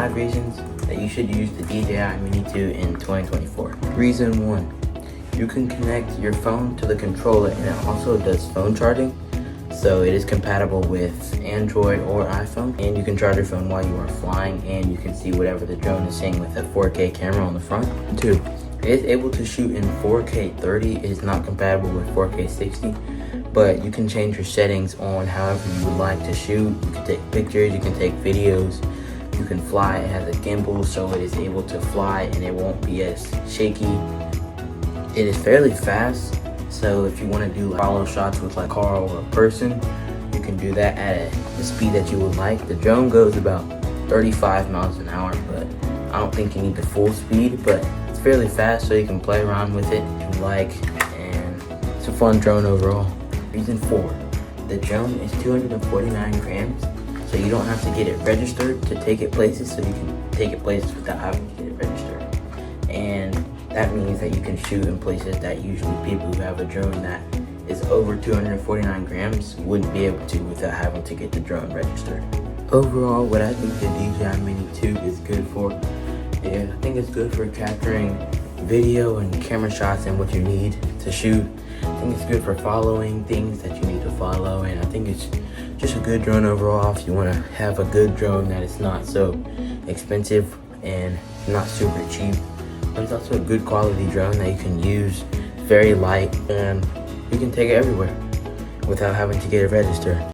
5 reasons that you should use the DJI Mini 2 in 2024. Reason 1, you can connect your phone to the controller, and it also does phone charging. So it is compatible with Android or iPhone, and you can charge your phone while you are flying, and you can see whatever the drone is seeing with a 4K camera on the front. 2, it is able to shoot in 4K 30. It is not compatible with 4K 60, but you can change your settings on however you would like to shoot. You can take pictures, you can take videos, you can fly. It has a gimbal, so it is able to fly and it won't be as shaky. It is fairly fast. So if you want to do follow shots with like a car or a person, you can do that at the speed that you would like. The drone goes about 35 miles an hour, but I don't think you need the full speed, but it's fairly fast, so you can play around with it if you like, and it's a fun drone overall. Reason 4, the drone is 249 grams, so you don't have to get it registered to take it places, so you can take it places without having to get it registered. And that means that you can shoot in places that usually people who have a drone that is over 249 grams wouldn't be able to without having to get the drone registered. Overall, what I think the DJI Mini 2 is good for is, I think it's good for capturing video and camera shots and what you need to shoot. I think it's good for following things that you need to follow, and I think it's just a good drone overall if you want to have a good drone that is not so expensive and not super cheap. But it's also a good quality drone that you can use, very light, and you can take it everywhere without having to get it registered.